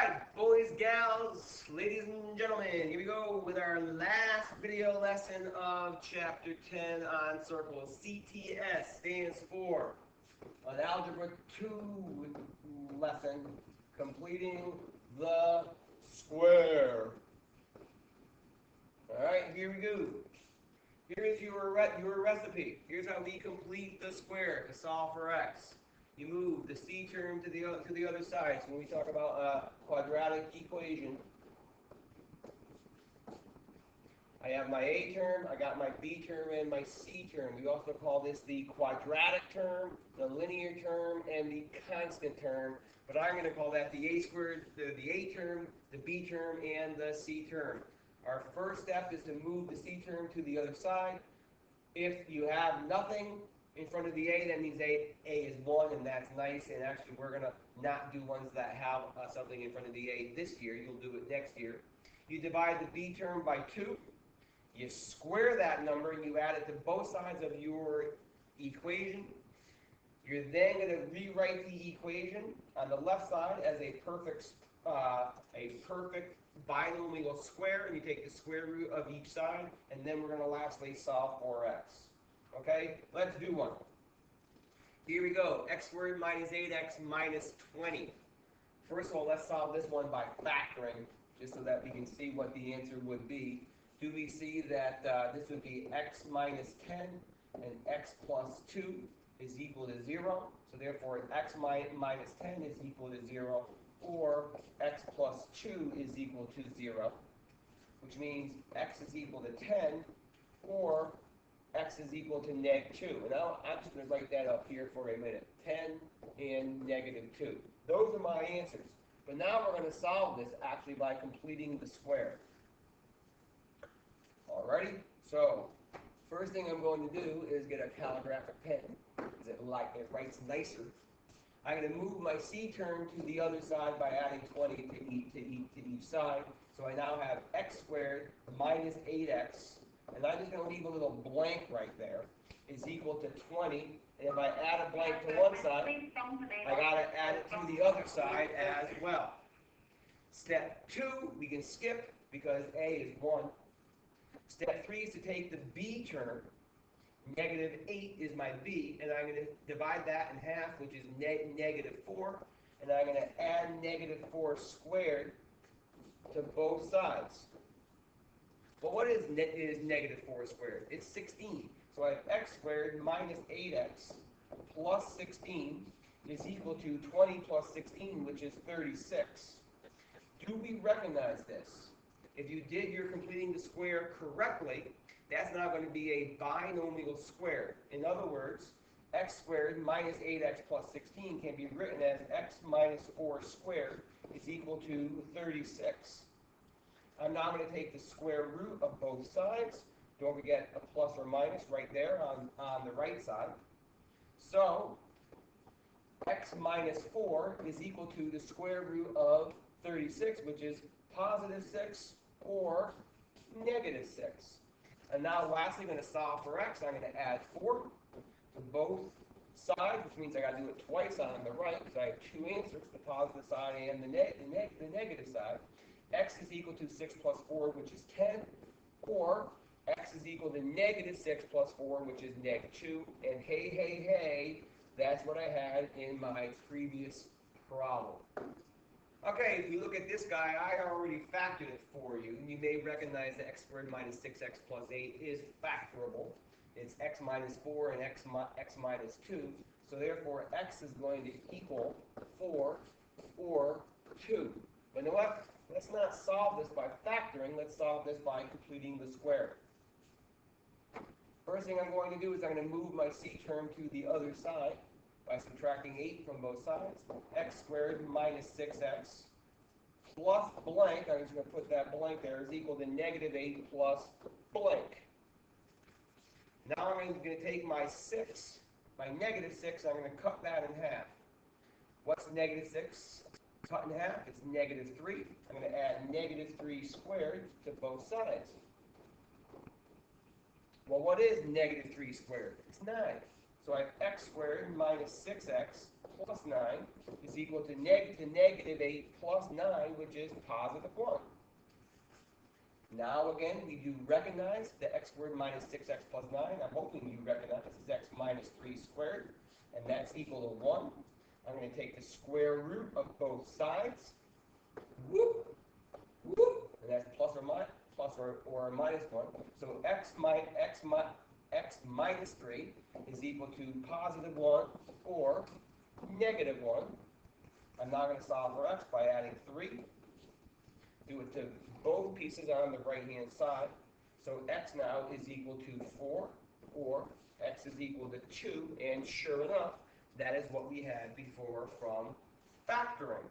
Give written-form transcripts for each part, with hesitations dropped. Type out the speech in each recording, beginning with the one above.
Alright, boys, gals, ladies and gentlemen, here we go with our last video lesson of Chapter 10 on circles. CTS stands for an Algebra 2 lesson, completing the square. Alright, here we go. Here is your recipe. Here's how we complete the square to solve for x. You move the c term to the other side. So when we talk about a quadratic equation, I have my a term, I got my b term, and my c term. We also call this the quadratic term, the linear term, and the constant term. But I'm going to call that the a squared, the a term, the b term, and the c term. Our first step is to move the c term to the other side. If you have nothing in front of the a, that means a is 1, and that's nice. And actually, we're going to not do ones that have something in front of the a this year. You'll do it next year. You divide the b term by 2. You square that number, and you add it to both sides of your equation. You're then going to rewrite the equation on the left side as a perfect binomial square, and you take the square root of each side, and then we're going to lastly solve for x. Okay, let's do one. Here we go. X squared minus 8x minus 20. First of all, let's solve this one by factoring, just so that we can see what the answer would be. Do we see that this would be x minus 10 and x plus 2 is equal to 0? So therefore, x minus 10 is equal to 0, or x plus 2 is equal to 0, which means x is equal to 10, or x is equal to negative 2. And I'm just going to write that up here for a minute. 10 and negative 2. Those are my answers. But now we're going to solve this actually by completing the square. Alrighty? So, first thing I'm going to do is get a calligraphic pen, because it writes nicer. I'm going to move my c term to the other side by adding 20 to each side. So I now have x squared minus 8x. And I'm just going to leave a little blank right there, is equal to 20. And if I add a blank to one side, I got to add it to the other side as well. Step 2, we can skip because a is 1. Step 3 is to take the b term. Negative 8 is my b, and I'm going to divide that in half, which is negative 4. And I'm going to add negative 4 squared to both sides. Well, what is negative 4 squared? It's 16. So I have x squared minus 8x plus 16 is equal to 20 plus 16, which is 36. Do we recognize this? If you did your completing the square correctly, that's now going to be a binomial square. In other words, x squared minus 8x plus 16 can be written as x minus 4 squared is equal to 36. I'm now going to take the square root of both sides. Don't forget a plus or minus right there on the right side. So, x minus 4 is equal to the square root of 36, which is positive 6 or negative 6. And now lastly, I'm going to solve for x. I'm going to add 4 to both sides, which means I got to do it twice on the right, because I have two answers, the positive side and the negative side. X is equal to 6 plus 4, which is 10, or x is equal to negative 6 plus 4, which is negative 2. And hey, that's what I had in my previous problem. Okay, if we look at this guy, I already factored it for you. You may recognize that x squared minus 6x plus 8 is factorable. It's x minus 4 and x minus 2. So therefore, x is going to equal 4 or 2. But you know what? Let's not solve this by factoring. Let's solve this by completing the square. First thing I'm going to do is I'm going to move my c term to the other side by subtracting 8 from both sides. X squared minus 6x plus blank, I'm just going to put that blank there, is equal to negative 8 plus blank. Now I'm going to take my 6, my negative 6, I'm going to cut that in half. What's negative 6 cut in half? It's negative 3. I'm going to add negative 3 squared to both sides. Well, what is negative 3 squared? It's 9. So I have x squared minus 6x plus 9 is equal to negative 8 plus 9, which is positive 1. Now again, we do recognize the x squared minus 6x plus 9. I'm hoping you recognize this is x minus 3 squared, and that's equal to 1. I'm going to take the square root of both sides. Whoop, whoop, and that's plus or minus 1. So x minus 3 is equal to positive 1 or negative 1. I'm now going to solve for x by adding 3. Do it to both pieces on the right-hand side. So x now is equal to 4, or x is equal to 2, and sure enough, that is what we had before from factoring.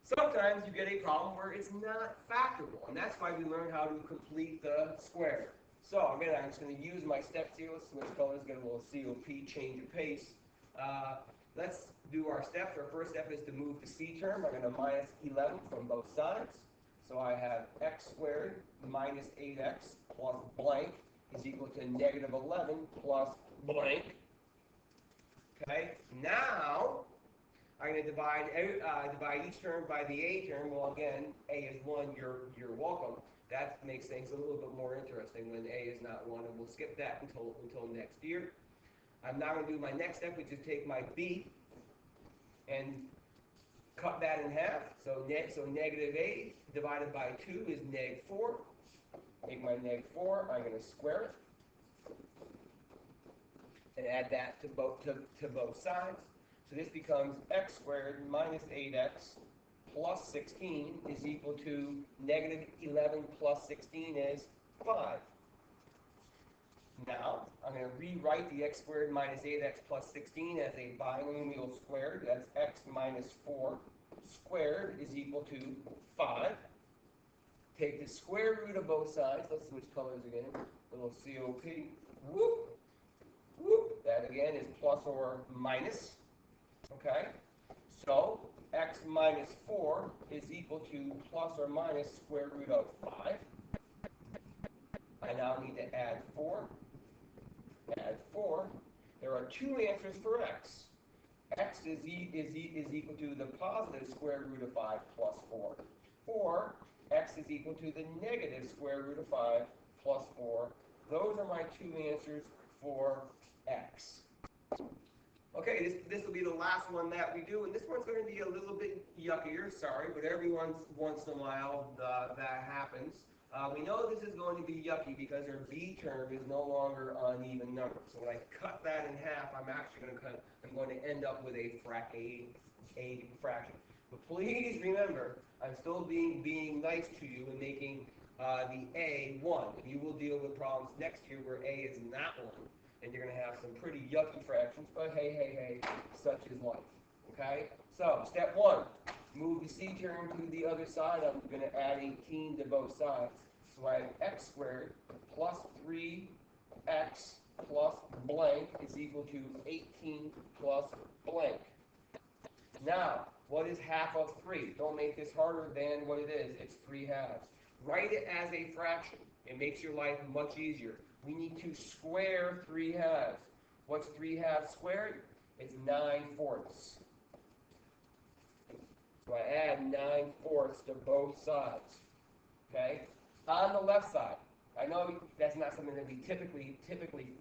Sometimes you get a problem where it's not factorable, and that's why we learn how to complete the square. So again, I'm just going to use my step seal, switch colors, get a little COP, change of pace. Let's do our steps. Our first step is to move the c term. I'm going to minus 11 from both sides. So I have x squared minus 8x plus blank is equal to negative 11 plus blank. Okay, now I'm going to divide each term by the a term. Well, again, a is 1, you're welcome. That makes things a little bit more interesting when a is not 1, and we'll skip that until next year. I'm now going to do my next step, which is take my b and cut that in half. So negative 8 divided by 2 is negative 4. Take my negative 4, I'm going to square it and add that to both sides. So this becomes x squared minus 8x plus 16 is equal to negative 11 plus 16 is 5. Now, I'm going to rewrite the x squared minus 8x plus 16 as a binomial squared. That's x minus 4 squared is equal to 5. Take the square root of both sides. Let's switch colors again. A little COP. Whoop. Whoop. That again is plus or minus. Okay? So, x minus 4 is equal to plus or minus square root of 5. I now need to add 4. Add 4. There are two answers for x. X is equal to the positive square root of 5 plus 4. Or x is equal to the negative square root of 5 plus 4. Those are my two answers for x. Okay, this will be the last one that we do, and this one's going to be a little bit yuckier, sorry, but every once in a while that happens. We know this is going to be yucky because our b term is no longer an even number. So when I cut that in half, I'm going to end up with a fraction. But please remember, I'm still being nice to you and making the a 1. And you will deal with problems next year where a is not 1. And you're going to have some pretty yucky fractions, but hey, such is life. Okay? So, step 1, move the c term to the other side. I'm going to add 18 to both sides. So I have x squared plus 3x plus blank is equal to 18 plus blank. Now, what is half of 3? Don't make this harder than what it is. It's 3 halves. Write it as a fraction. It makes your life much easier. We need to square 3 halves. What's 3 halves squared? It's 9/4. So I add 9/4 to both sides. Okay? On the left side, I know that's not something that we typically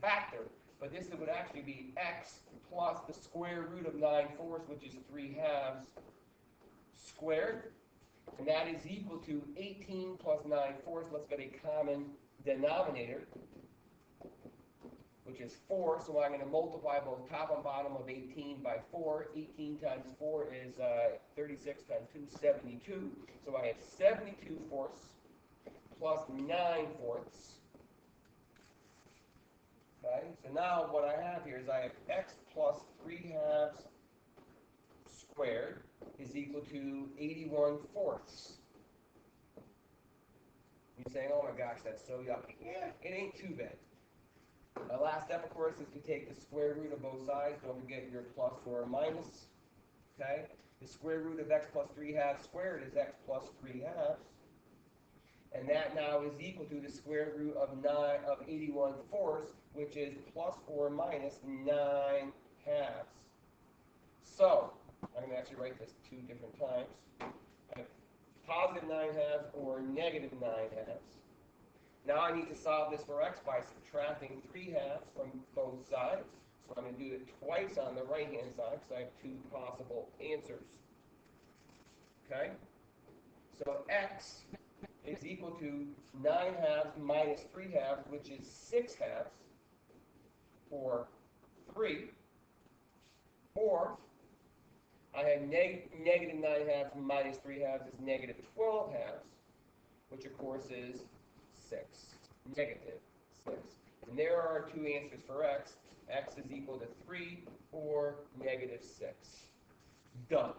factor, but this would actually be x plus the square root of 9/4, which is 3 halves squared. And that is equal to 18 plus 9/4. Let's get a common denominator, which is 4. So I'm going to multiply both top and bottom of 18 by 4. 18 times 4 is 36 times 2, 72. So I have 72/4 plus 9/4. Okay, so now what I have here is I have x plus 3 halves squared is equal to 81/4. You're saying, oh my gosh, that's so yucky. Yeah, it ain't too bad. My last step, of course, is to take the square root of both sides. Don't forget your plus or minus. Okay? The square root of x plus 3 halves squared is x plus 3 halves. And that now is equal to the square root of 81/4, which is plus or minus 9/4. halves. So, I'm going to actually write this 2 different times. I have positive 9 halves or negative 9 halves. Now I need to solve this for x by subtracting 3 halves from both sides. So I'm going to do it twice on the right-hand side, so I have 2 possible answers. Okay? So x is equal to 9 halves minus 3 halves, which is 6 halves, or 3. Or I have negative 9 halves minus 3 halves is negative 12 halves, which of course is 6. Negative 6. And there are our 2 answers for x. X is equal to 3 or negative 6. Done.